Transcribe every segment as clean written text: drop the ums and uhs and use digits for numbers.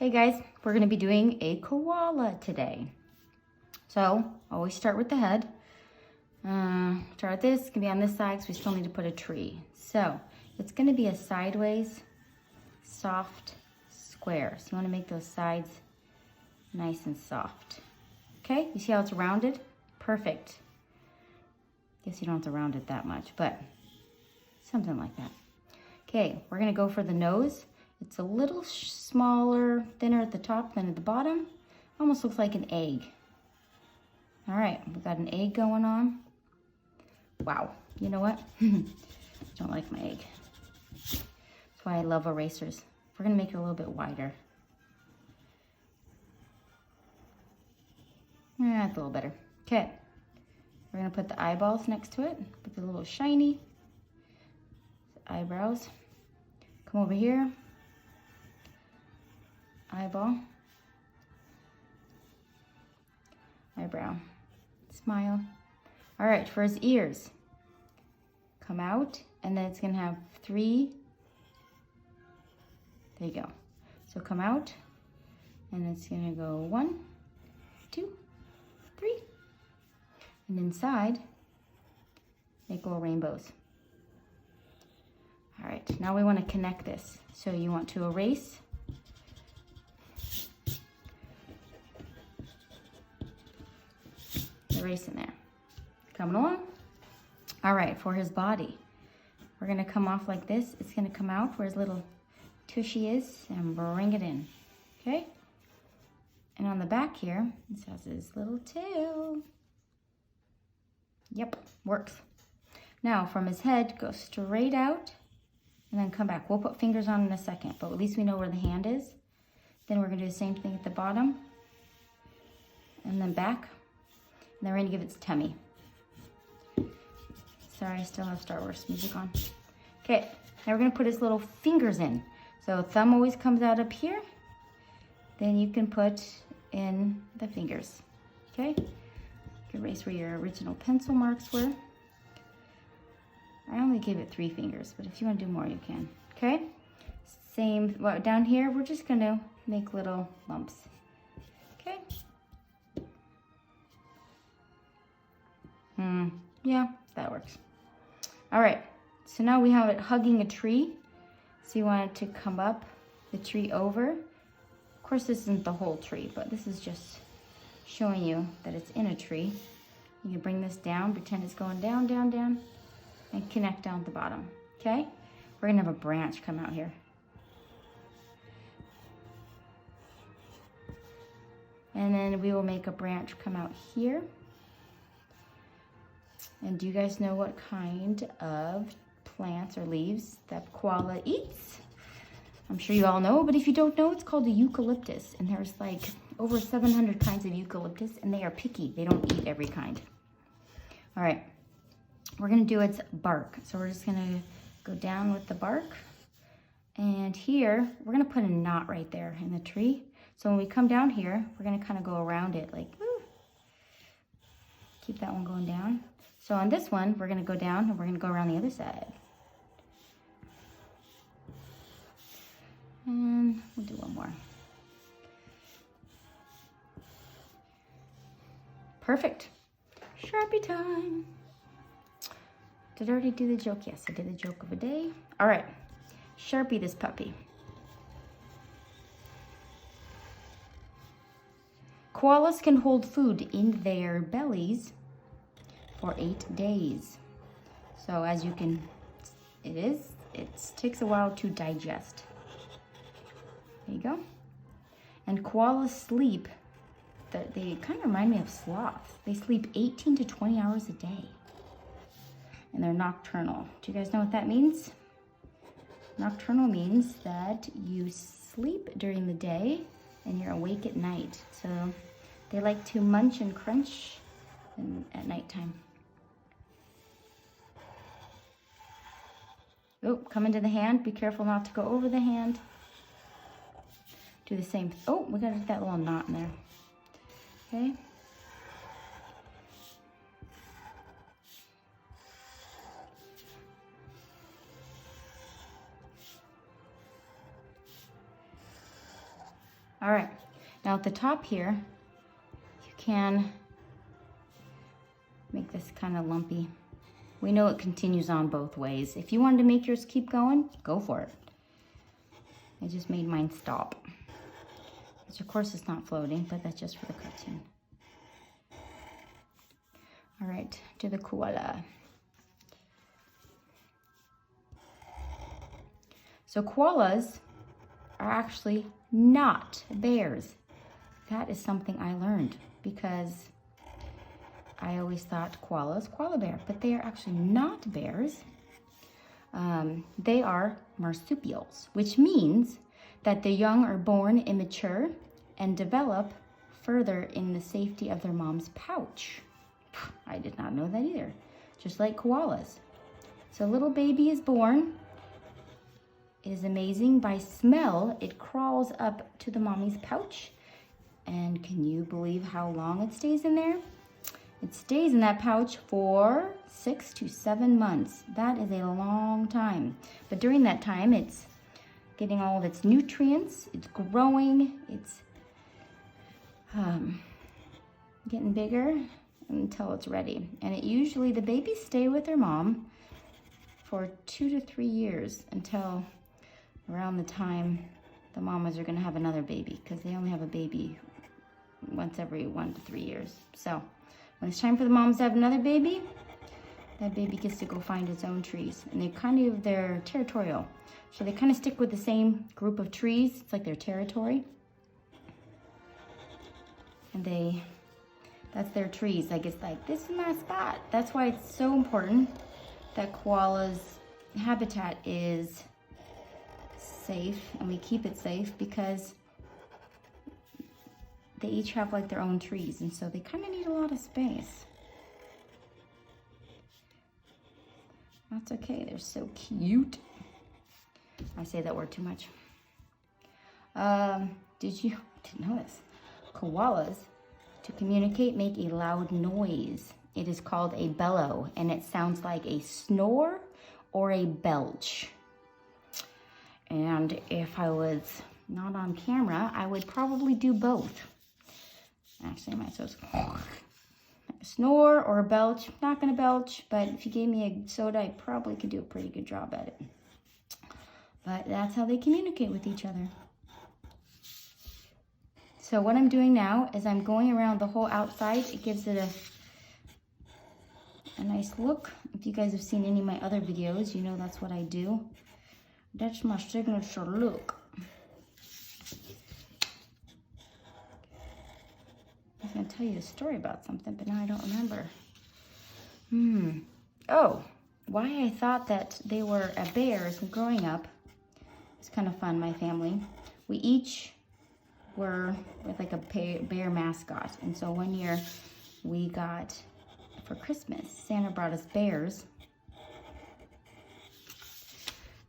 Hey guys, we're gonna be doing a koala today. So, always start with the head. Start with this, it's gonna be on this side because we still need to put a tree. So, it's gonna be a sideways, soft square. So you wanna make those sides nice and soft. Okay, you see how it's rounded? Perfect. Guess you don't have to round it that much, but something like that. Okay, we're gonna go for the nose. It's a little smaller, thinner at the top than at the bottom. Almost looks like an egg. All right, we've got an egg going on. Wow, you know what? I don't like my egg. That's why I love erasers. We're gonna make it a little bit wider. Yeah, that's a little better. Okay, we're gonna put the eyeballs next to it. Put the little shiny eyebrows. Come over here. Eyeball, eyebrow, smile. All right, for his ears, come out, and then it's gonna have 3. There you go. So come out, and it's gonna go 1, 2, 3. And inside, make little rainbows. All right, now we wanna connect this. So you want to erase. Erase in there. Coming along. All right, for his body, we're gonna come off like this. It's gonna come out where his little tushy is and bring it in, okay? And on the back here, this has his little tail. Yep, works. Now from his head, go straight out and then come back. We'll put fingers on in a second, but at least we know where the hand is. Then we're gonna do the same thing at the bottom and then back. And then we're gonna give it its tummy. Sorry, I still have Star Wars music on. Okay, now we're gonna put his little fingers in. So thumb always comes out up here. Then you can put in the fingers, okay? You can erase where your original pencil marks were. I only gave it 3 fingers, but if you wanna do more, you can, okay? Same, well, down here, we're just gonna make little lumps, okay? Yeah, that works. All right, so now we have it hugging a tree. So you want it to come up the tree over. Of course, this isn't the whole tree, but this is just showing you that it's in a tree. You can bring this down, pretend it's going down, down, down, and connect down at the bottom, okay? We're gonna have a branch come out here. And then we will make a branch come out here. And do you guys know what kind of plants or leaves that koala eats? I'm sure you all know, but if you don't know, it's called a eucalyptus. And there's like over 700 kinds of eucalyptus, and they are picky. They don't eat every kind. All right, we're gonna do its bark. So we're just gonna go down with the bark. And here, we're gonna put a knot right there in the tree. So when we come down here, we're gonna kind of go around it like, woo. Keep that one going down. So on this one, we're gonna go down and we're gonna go around the other side. And we'll do one more. Perfect. Sharpie time. Did I already do the joke? Yes, I did the joke of a day. All right, Sharpie this puppy. Koalas can hold food in their bellies for 8 days. So as you can, it takes a while to digest. There you go. And koalas sleep, they kind of remind me of sloths. They sleep 18 to 20 hours a day. And they're nocturnal. Do you guys know what that means? Nocturnal means that you sleep during the day and you're awake at night. So they like to munch and crunch at nighttime. Oh, come into the hand. Be careful not to go over the hand. Do the same. Oh, we gotta get that little knot in there. Okay. All right, now at the top here, you can make this kind of lumpy. We know it continues on both ways. If you wanted to make yours keep going, go for it. I just made mine stop. Which of course it's not floating, but that's just for the cartoon. All right, do the koala. So koalas are actually not bears. That is something I learned because I always thought koalas, koala bear, but they are actually not bears. They are marsupials, which means that the young are born immature and develop further in the safety of their mom's pouch. I did not know that either, just like koalas. So a little baby is born. It is amazing. By smell, it crawls up to the mommy's pouch. And can you believe how long it stays in there? It stays in that pouch for 6 to 7 months. That is a long time. But during that time, it's getting all of its nutrients, it's growing, it's getting bigger until it's ready. And the babies stay with their mom for 2 to 3 years until around the time the mamas are gonna have another baby, because they only have a baby once every 1 to 3 years. So when it's time for the moms to have another baby, that baby gets to go find its own trees. And they're territorial. So they kind of stick with the same group of trees. It's like their territory. And that's their trees. Like it's like, this is my spot. That's why it's so important that koala's habitat is safe and we keep it safe, because they each have like their own trees, and so they kind of need a lot of space. That's okay, they're so cute. I say that word too much. Didn't know this? Koalas, to communicate, make a loud noise. It is called a bellow, and it sounds like a snore or a belch. And if I was not on camera, I would probably do both. Actually, I might just snore or a belch. Not gonna belch, but if you gave me a soda, I probably could do a pretty good job at it. But that's how they communicate with each other. So what I'm doing now is I'm going around the whole outside. It gives it a nice look. If you guys have seen any of my other videos, you know that's what I do. That's my signature look. I was going to tell you a story about something, but now I don't remember. Oh, why I thought that they were bears growing up. It's kind of fun, my family. We each were with like a bear mascot. And so one year we got, for Christmas, Santa brought us bears.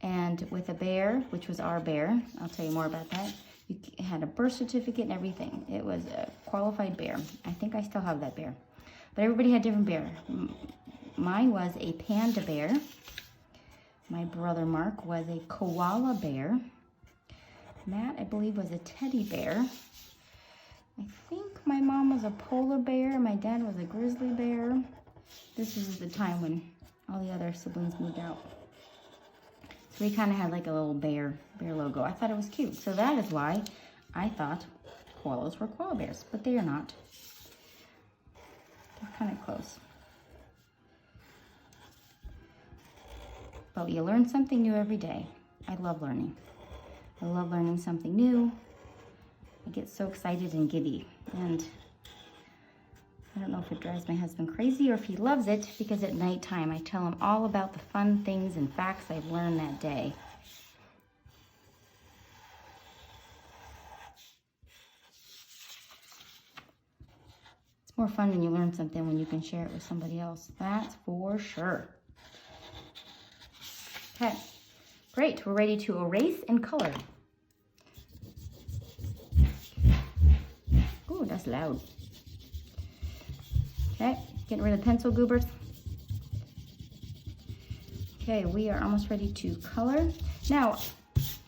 And with a bear, which was our bear, I'll tell you more about that. You had a birth certificate and everything. It was a qualified bear. I think I still have that bear. But everybody had different bear. Mine was a panda bear. My brother Mark was a koala bear. Matt, I believe, was a teddy bear. I think my mom was a polar bear. My dad was a grizzly bear. This is the time when all the other siblings moved out. So we kind of had like a little bear logo. I thought it was cute. So that is why I thought koalas were koala bears, but they are not. They're kind of close. But you learn something new every day. I love learning. I love learning something new. I get so excited and giddy. And I don't know if it drives my husband crazy or if he loves it, because at nighttime I tell him all about the fun things and facts I've learned that day. It's more fun when you learn something when you can share it with somebody else. That's for sure. Okay, great. We're ready to erase and color. Ooh, that's loud. Okay, getting rid of pencil goobers. Okay, we are almost ready to color. Now,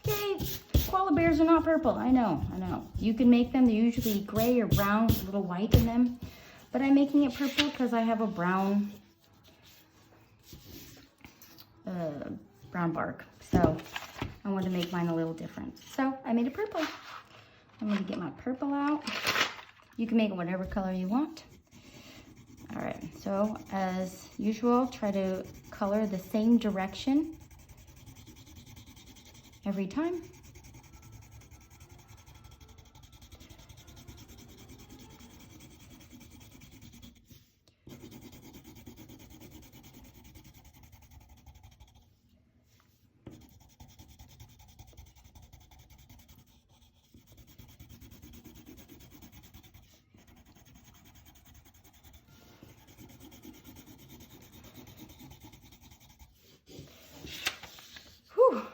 okay, koala koala bears are not purple. I know. You can make them, they're usually gray or brown with a little white in them. But I'm making it purple because I have a brown bark. So I wanted to make mine a little different. So I made it purple. I'm gonna get my purple out. You can make it whatever color you want. All right, so as usual, try to color the same direction every time.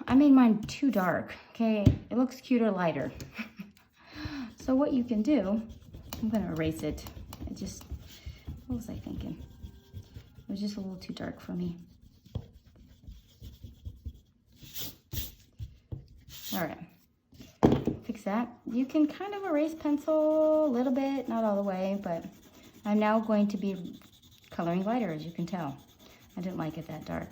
I made mine too dark, okay? It looks cuter lighter. So what you can do, I'm gonna erase it. What was I thinking? It was just a little too dark for me. All right, fix that. You can kind of erase pencil a little bit, not all the way, but I'm now going to be coloring lighter, as you can tell. I didn't like it that dark.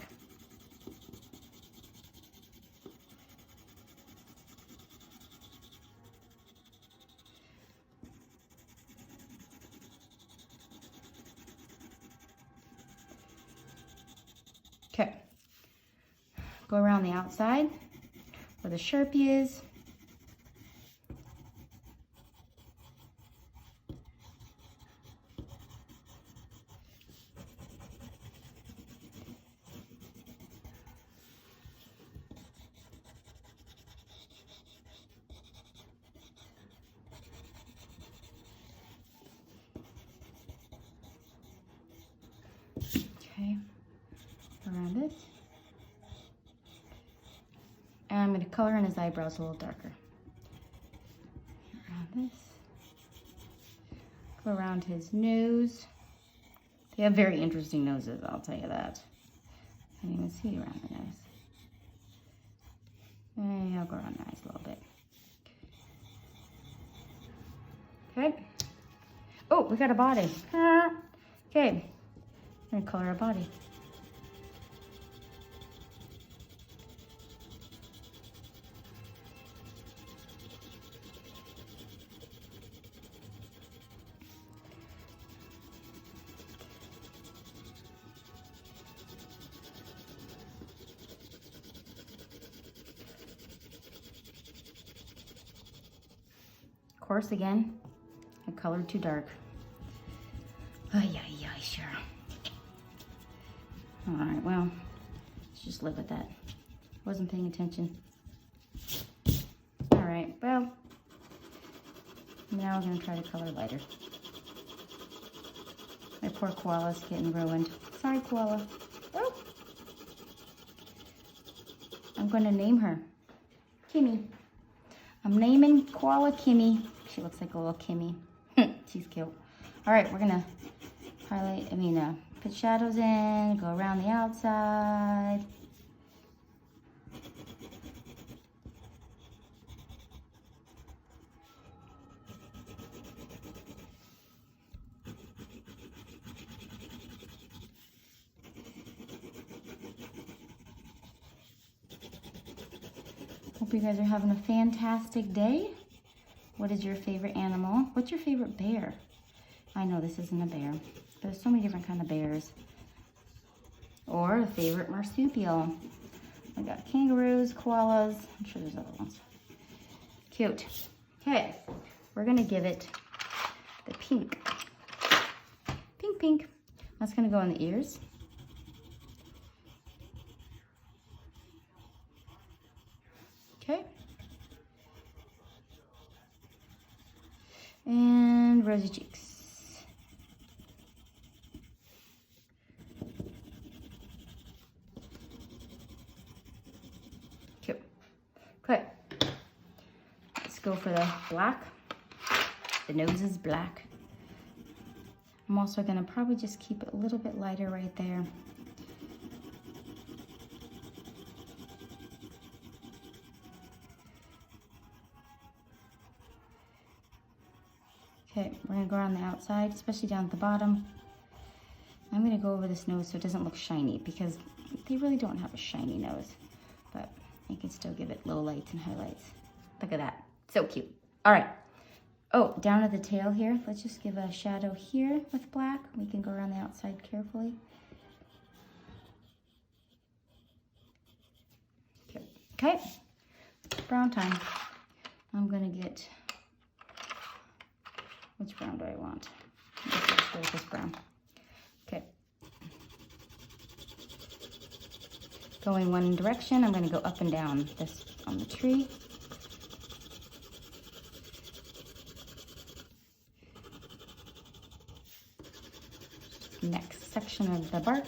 Okay, go around the outside where the Sharpie is. Okay. Around this. And I'm going to color in his eyebrows a little darker. Around this. Go around his nose. They have very interesting noses, I'll tell you that. I can't even see around the nose. And I'll go around the eyes a little bit. Okay. Oh, we got a body. Okay. I'm going to color a body. Of course, again, I colored too dark. Ay, sure. All right, well, let's just live with that. Wasn't paying attention. All right, well, now I'm gonna try to color lighter. My poor koala's getting ruined. Sorry, koala. Oh. I'm gonna name her Kimmy. I'm naming Koala Kimmy. She looks like a little Kimmy. She's cute. All right, we're gonna put shadows in, go around the outside. Hope you guys are having a fantastic day. What is your favorite animal? What's your favorite bear? I know this isn't a bear, but there's so many different kind of bears. Or a favorite marsupial. We got kangaroos, koalas. I'm sure there's other ones. Cute. Okay, we're gonna give it the pink. Pink, pink. That's gonna go in the ears. Okay. And rosy cheeks. Cute. Okay. Let's go for the black. The nose is black. I'm also gonna probably just keep it a little bit lighter right there. Okay, we're gonna go around the outside, especially down at the bottom. I'm gonna go over this nose so it doesn't look shiny because they really don't have a shiny nose, but you can still give it low lights and highlights. Look at that, so cute. All right, oh, down at the tail here, let's just give a shadow here with black. We can go around the outside carefully. Okay, brown time. I'm gonna get, which brown do I want? Let's go with this brown. Okay. Going one direction, I'm gonna go up and down this on the tree. Next section of the bark.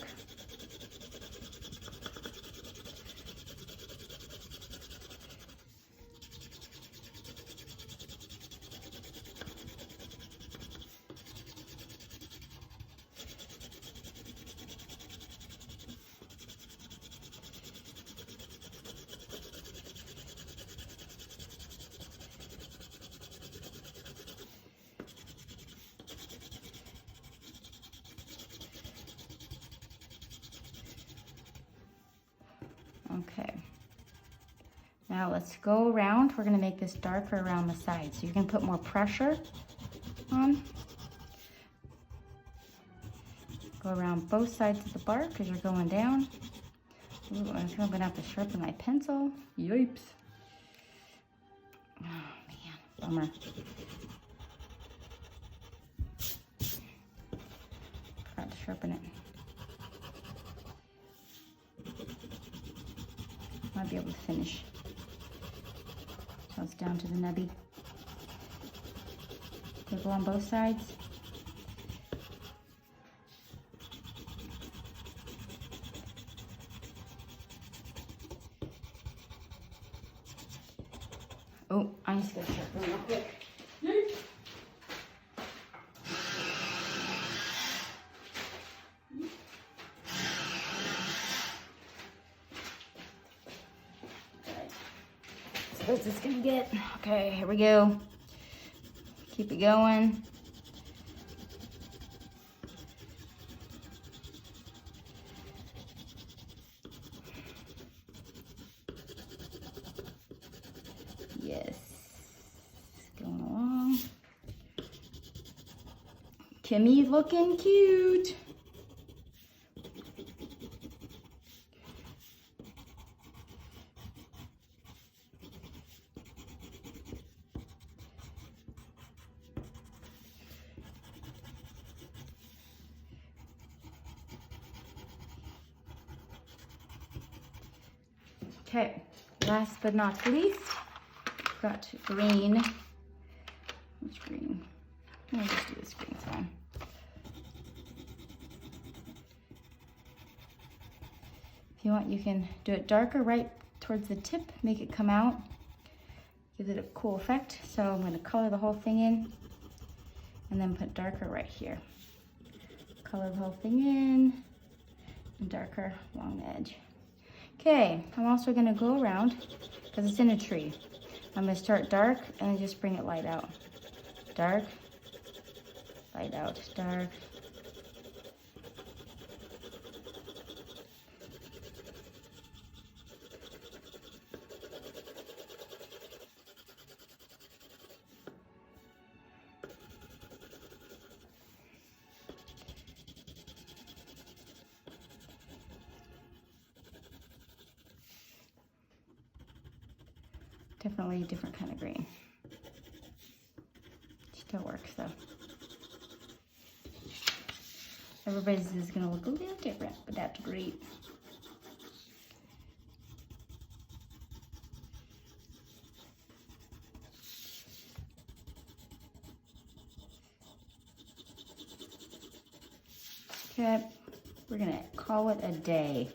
Okay, now let's go around. We're gonna make this darker around the sides. So you're gonna put more pressure on. Go around both sides of the bark as you're going down. Ooh, I think I'm gonna have to sharpen my pencil. Yipes. Oh man, bummer. Forgot to sharpen it. Might be able to finish. So it's down to the nubby. Go on both sides. Oh, I'm just gonna sharpen real quick. What's this gonna get? Okay, here we go. Keep it going. Yes, going along. Kimmy looking cute. Okay, last but not least, got green. Which green? I'll just do this green one. If you want, you can do it darker right towards the tip, make it come out, give it a cool effect. So I'm going to color the whole thing in and then put darker right here. Color the whole thing in and darker along the edge. Okay, I'm also gonna go around, because it's in a tree. I'm gonna start dark and then just bring it light out. Dark, light out, dark. Definitely a different kind of green. Still works though. Everybody's is gonna look a little different, but that's great. Okay, we're gonna call it a day.